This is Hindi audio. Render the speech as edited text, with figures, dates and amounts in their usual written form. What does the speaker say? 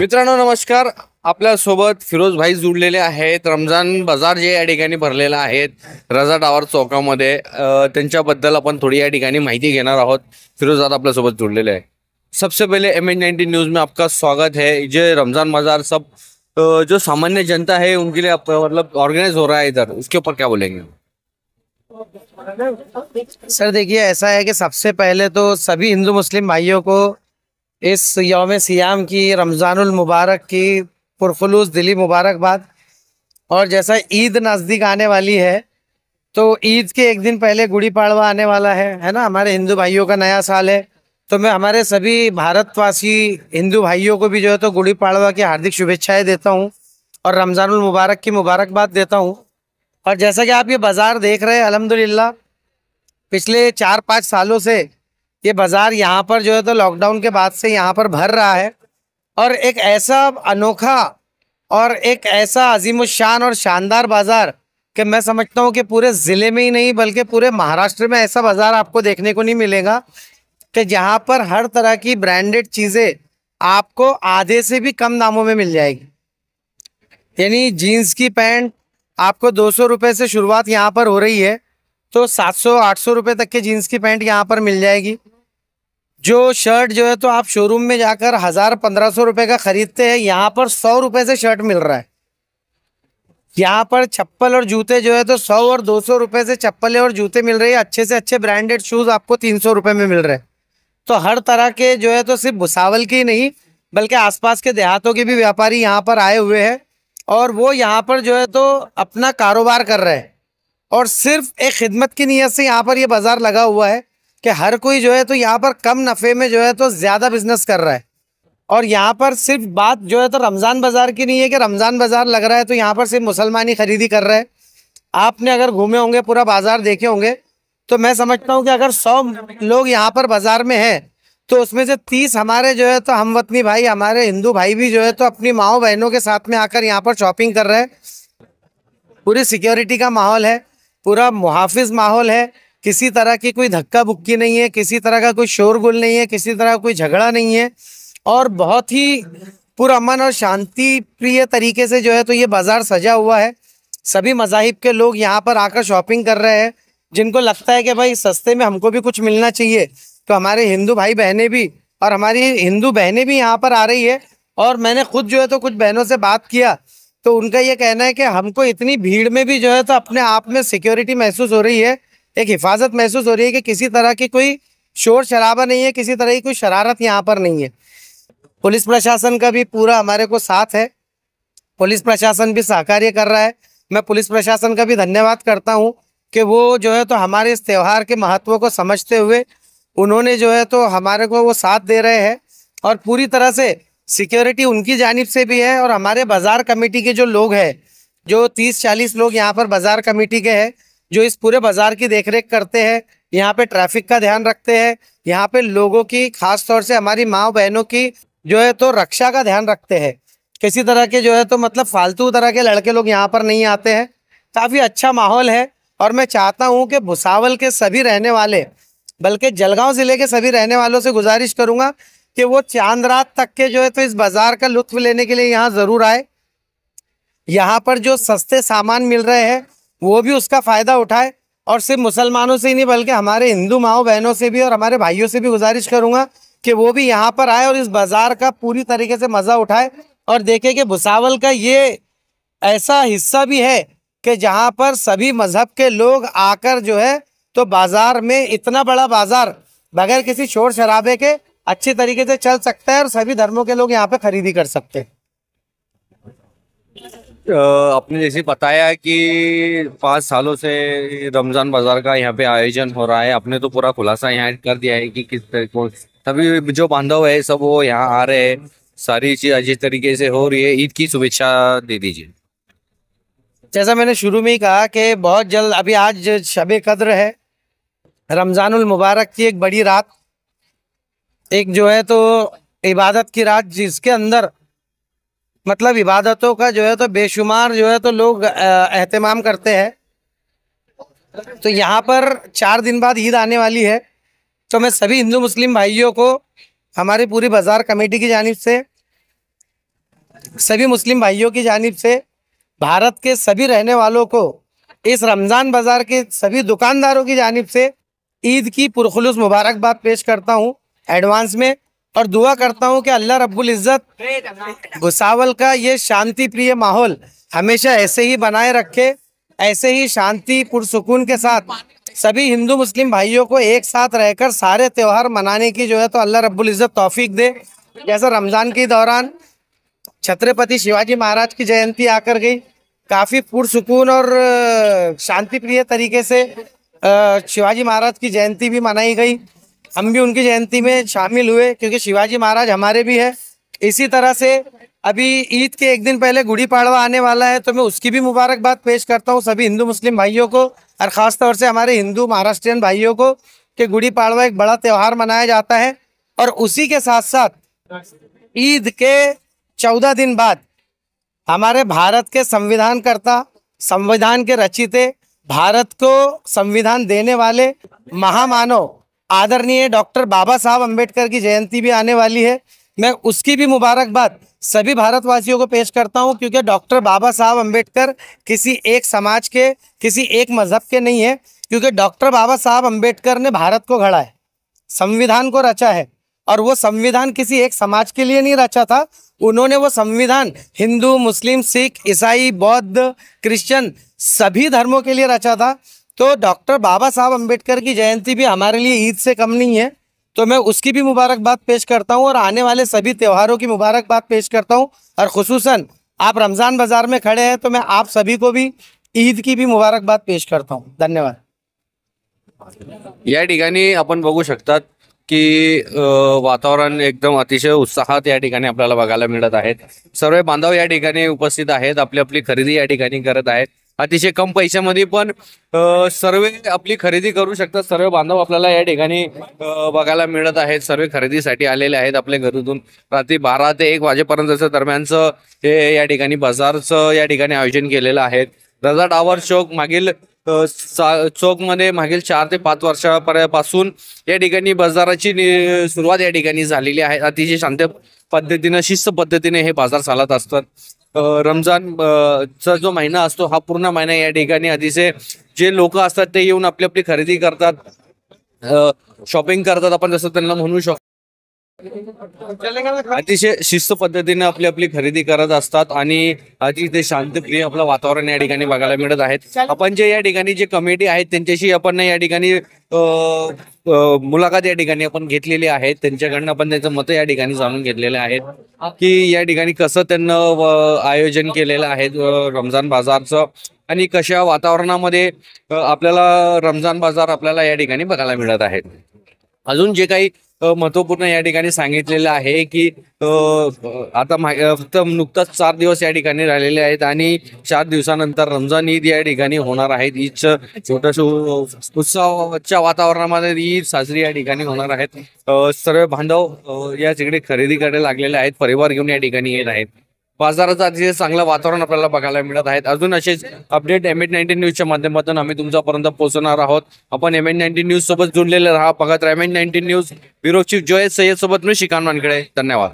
मित्रांनो नमस्कार. आपल्यासोबत फिरोज भाई जुळलेले आहेत. रमजान बाजार जे या ठिकाणी भरलेला आहे रजा टावर चौकामध्ये, त्यांच्याबद्दल आपण थोड़ी या ठिकाणी माहिती घेणार आहोत. फिरोज दादा आपल्यासोबत जुड़लेले हैं. सबसे पहले MH19 न्यूज़ में आपका स्वागत है. जो रमजान बाजार सब जो सामान्य जनता है उनके लिए मतलब ऑर्गेनाइज हो रहा है इधर, उसके ऊपर क्या बोलेंगे? सर देखिए, ऐसा है कि सबसे पहले तो सभी हिंदू मुस्लिम भाइयों को इस यौम सियाम की, रमज़ानुल मुबारक की पुरखुलूस दिली मुबारकबाद। और जैसा ईद नज़दीक आने वाली है तो ईद के एक दिन पहले गुड़ी पाड़वा आने वाला है ना, हमारे हिंदू भाइयों का नया साल है। तो मैं हमारे सभी भारतवासी हिंदू भाइयों को भी जो है तो गुड़ी पाड़वा की हार्दिक शुभेच्छाएं देता हूं और रमज़ानुल मुबारक की मुबारकबाद देता हूं। और जैसा कि आप ये बाज़ार देख रहे हैं, अल्हम्दुलिल्लाह पिछले 4-5 सालों से ये बाज़ार यहाँ पर जो है तो लॉकडाउन के बाद से यहाँ पर भर रहा है। और एक ऐसा अनोखा और एक ऐसा अजीमुशान और शानदार बाज़ार कि मैं समझता हूँ कि पूरे ज़िले में ही नहीं बल्कि पूरे महाराष्ट्र में ऐसा बाज़ार आपको देखने को नहीं मिलेगा कि जहाँ पर हर तरह की ब्रांडेड चीज़ें आपको आधे से भी कम दामों में मिल जाएगी। यानी जीन्स की पैंट आपको 200 रुपये से शुरुआत यहाँ पर हो रही है, तो 700-800 रुपये तक के जीन्स की पैंट यहाँ पर मिल जाएगी। जो शर्ट जो है तो आप शोरूम में जाकर 1000-1500 रुपये का ख़रीदते हैं, यहाँ पर 100 रुपये से शर्ट मिल रहा है। यहाँ पर चप्पल और जूते जो है तो 100 और 200 रुपये से चप्पलें और जूते मिल रही है। अच्छे से अच्छे ब्रांडेड शूज़ आपको 300 रुपये में मिल रहे हैं। तो हर तरह के जो है तो सिर्फ भुसावल के ही नहीं बल्कि आसपास के देहातों के भी व्यापारी यहाँ पर आए हुए हैं और वो यहाँ पर जो है तो अपना कारोबार कर रहे हैं। और सिर्फ एक खिदमत की नीयत से यहाँ पर ये बाज़ार लगा हुआ है कि हर कोई जो है तो यहाँ पर कम नफ़े में जो है तो ज़्यादा बिजनेस कर रहा है। और यहाँ पर सिर्फ बात जो है तो रमज़ान बाज़ार की नहीं है कि रमज़ान बाज़ार लग रहा है तो यहाँ पर सिर्फ मुसलमान ही खरीदी कर रहे हैं। आपने अगर घूमे होंगे, पूरा बाज़ार देखे होंगे, तो मैं समझता हूँ कि अगर 100 लोग यहाँ पर बाज़ार में हैं तो उसमें से 30 हमारे जो है तो हमवतनी भाई, हमारे हिंदू भाई भी जो है तो अपनी माओ बहनों के साथ में आकर यहाँ पर शॉपिंग कर रहे हैं। पूरी सिक्योरिटी का माहौल है, पूरा मुहाफिज माहौल है, किसी तरह की कोई धक्का बुक्की नहीं है, किसी तरह का कोई शोरगुल नहीं है, किसी तरह का कोई झगड़ा नहीं है। और बहुत ही पुरअमन और शांति प्रिय तरीके से जो है तो ये बाज़ार सजा हुआ है। सभी मज़ाहिब के लोग यहाँ पर आकर शॉपिंग कर रहे हैं। जिनको लगता है कि भाई सस्ते में हमको भी कुछ मिलना चाहिए, तो हमारे हिंदू भाई बहनें भी और हमारी हिंदू बहनें भी यहाँ पर आ रही है। और मैंने खुद जो है तो कुछ बहनों से बात किया तो उनका ये कहना है कि हमको इतनी भीड़ में भी जो है तो अपने आप में सिक्योरिटी महसूस हो रही है, एक हिफाजत महसूस हो रही है कि किसी तरह की कोई शोर शराबा नहीं है, किसी तरह की कोई शरारत यहाँ पर नहीं है। पुलिस प्रशासन का भी पूरा हमारे को साथ है, पुलिस प्रशासन भी सहकार्य कर रहा है। मैं पुलिस प्रशासन का भी धन्यवाद करता हूँ कि वो जो है तो हमारे इस त्यौहार के महत्व को समझते हुए उन्होंने जो है तो हमारे को वो साथ दे रहे हैं। और पूरी तरह से सिक्योरिटी उनकी जानिब से भी है। और हमारे बाज़ार कमेटी के जो लोग हैं, जो 30-40 लोग यहाँ पर बाज़ार कमेटी के हैं, जो इस पूरे बाज़ार की देखरेख करते हैं, यहाँ पे ट्रैफिक का ध्यान रखते हैं, यहाँ पे लोगों की, खास तौर से हमारी माँ बहनों की जो है तो रक्षा का ध्यान रखते हैं। किसी तरह के जो है तो मतलब फालतू तरह के लड़के लोग यहाँ पर नहीं आते हैं। काफ़ी अच्छा माहौल है। और मैं चाहता हूँ कि भुसावल के सभी रहने वाले, बल्कि जलगांव ज़िले के सभी रहने वालों से गुजारिश करूँगा कि वो चांद रात तक के जो है तो इस बाज़ार का लुत्फ़ लेने के लिए यहाँ ज़रूर आए। यहाँ पर जो सस्ते सामान मिल रहे हैं वो भी उसका फ़ायदा उठाए। और सिर्फ मुसलमानों से ही नहीं बल्कि हमारे हिंदू माओ बहनों से भी और हमारे भाइयों से भी गुजारिश करूँगा कि वो भी यहाँ पर आए और इस बाज़ार का पूरी तरीके से मज़ा उठाए और देखें कि भुसावल का ये ऐसा हिस्सा भी है कि जहाँ पर सभी मज़हब के लोग आकर जो है तो बाज़ार में, इतना बड़ा बाज़ार बगैर किसी शोर शराबे के अच्छी तरीके से चल सकता है और सभी धर्मों के लोग यहाँ पे खरीदी कर सकते हैं। आपने जैसे बताया कि 5 सालों से रमजान बाजार का यहाँ पे आयोजन हो रहा है, आपने तो पूरा खुलासा यहाँ कर दिया है कि किस तरह को सभी जो बांधव है सब वो यहाँ आ रहे हैं, सारी चीज अच्छी तरीके से हो रही है। ईद की शुभेच्छा दे दीजिए। जैसा मैंने शुरू में ही कहा कि बहुत जल्द, अभी आज शब कद्र है, रमज़ानुल मुबारक की एक बड़ी रात, एक जो है तो इबादत की रात, जिसके अंदर मतलब इबादतों का जो है तो बेशुमार जो है तो लोग एहतमाम करते हैं। तो यहाँ पर 4 दिन बाद ईद आने वाली है। तो मैं सभी हिंदू मुस्लिम भाइयों को हमारी पूरी बाज़ार कमेटी की जानिब से सभी मुस्लिम भाइयों की जानिब से भारत के सभी रहने वालों को, इस रमज़ान बाज़ार के सभी दुकानदारों की जानिब से ईद की पुरखुलूस मुबारकबाद पेश करता हूँ एडवांस में, और दुआ करता हूँ कि अल्लाह रब्बुल इज़्ज़त भुसावल का ये शांति प्रिय माहौल हमेशा ऐसे ही बनाए रखे, ऐसे ही शांति पुरसुकून के साथ सभी हिंदू मुस्लिम भाइयों को एक साथ रहकर सारे त्यौहार मनाने की जो है तो अल्लाह रब्बुल इज़्ज़त तौफीक दे। जैसा रमज़ान के दौरान छत्रपति शिवाजी महाराज की जयंती आकर गई, काफ़ी पुरसुकून और शांति प्रिय तरीके से शिवाजी महाराज की जयंती भी मनाई गई। हम भी उनकी जयंती में शामिल हुए क्योंकि शिवाजी महाराज हमारे भी है। इसी तरह से अभी ईद के एक दिन पहले गुड़ी पाड़वा आने वाला है, तो मैं उसकी भी मुबारकबाद पेश करता हूँ सभी हिंदू मुस्लिम भाइयों को, और ख़ास तौर से हमारे हिंदू महाराष्ट्रियन भाइयों को, कि गुड़ी पाड़वा एक बड़ा त्यौहार मनाया जाता है। और उसी के साथ साथ ईद के 14 दिन बाद हमारे भारत के संविधानकर्ता, संविधान के रचिते, भारत को संविधान देने वाले महामानव आदरणीय डॉक्टर बाबा साहब अम्बेडकर की जयंती भी आने वाली है। मैं उसकी भी मुबारकबाद सभी भारतवासियों को पेश करता हूं, क्योंकि डॉक्टर बाबा साहब अम्बेडकर किसी एक समाज के, किसी एक मज़हब के नहीं है, क्योंकि डॉक्टर बाबा साहब अम्बेडकर ने भारत को गढ़ा है, संविधान को रचा है, और वो संविधान किसी एक समाज के लिए नहीं रचा था। उन्होंने वो संविधान हिंदू, मुस्लिम, सिख, ईसाई, बौद्ध, क्रिश्चियन सभी धर्मों के लिए रचा था। तो डॉक्टर बाबा साहब अम्बेडकर की जयंती भी हमारे लिए ईद से कम नहीं है, तो मैं उसकी भी मुबारकबाद पेश करता हूं और आने वाले सभी त्योहारों की मुबारकबाद पेश करता हूं। और खुसूसन आप रमज़ान बाज़ार में खड़े हैं तो मैं आप सभी को भी ईद की भी मुबारकबाद पेश करता हूं। धन्यवाद। या ठिकाणी आपण बघू शकतात की वातावरण एकदम अतिशय उत्साहात या ठिकाणी आपल्याला बघायला मिळत आहेत। सर्व बांधव या ठिकाणी उपस्थित आहेत, आपली आपली खरेदी या ठिकाणी करत आहेत। अतिशय कम पैशामध्ये पण सर्व आपली खरेदी करू शकतात। सर्व बांधव आपल्याला या ठिकाणी बघायला मिळत आहेत। सर्व खरेदीसाठी आलेले आहेत आपल्या घरातून। रात्री 12 ते 1 वाजेपर्यंतच्या दरम्यानचं हे या ठिकाणी बाजारचं या ठिकाणी आयोजन केलेलं आहे। रजा टावर चौक मागील चौकमध्ये मागील 4 ते 5 वर्षापासून या ठिकाणी बाजाराची सुरुवात या ठिकाणी झालेली आहे। अतिशय शांत पद्धतीने, शिस्त पद्धतीने हे बाजार चालत असतात। रमजान चा जो महिना असतो हा पूर्ण महिना या ठिकाणी अतिशय जे लोक असतात ते येऊन आपली आपली खरेदी करतात, शॉपिंग करतात, आपण जसं त्यांना म्हणू शकतो। अतिशय शिस्त पद्धतीने आपली आपली खरेदी करत असतात आणि अतिशय शांतप्रिय आपलं वातावरण या ठिकाणी बघायला मिळत आहेत। आपण जे या ठिकाणी जे कमिटी आहेत त्यांच्याशी आपण या ठिकाणी मुलाखत या ठिकाणी आपण घेतलेली आहे। त्यांच्याकडनं आपण त्यांचं मत या ठिकाणी जाणून घेतलेले आहेत की या ठिकाणी कसं त्यांना आयोजन केलेलं आहे रमजान बाजारचं, आणि कशा वातावरणामध्ये आपल्याला रमजान बाजार आपल्याला या ठिकाणी बघायला मिळत आहे। अजून जे काही महत्त्वपूर्ण या ठिकाणी सांगितलेलं आहे की आता फक्त नुकताच 4 दिवस या ठिकाणी राहिलेले आहेत आणि 4 दिवसानंतर रमजान ईद या ठिकाणी होणार आहे। ईदचं छोटंसं उत्सवाच्या वातावरणामध्ये ईद साजरी या ठिकाणी होणार आहेत। सर्व बांधव या तिकडे खरेदीकडे लागलेले आहेत, परिवार घेऊन या ठिकाणी येत आहेत। बाजाराचं अतिशय चांगलं वातावरण आपल्याला बघायला मिळत आहे। अजून असेच अपडेट MH19 न्यूजच्या माध्यमातून आम्ही तुमच्यापर्यंत पोहोचवणार आहोत। आपण MH19 न्यूज सोबत जोडलेले राहा, बघत MH19 news. Bureau chief Joyce Sayyad सोबत मी श्रीकांत वानखेडे। धन्यवाद।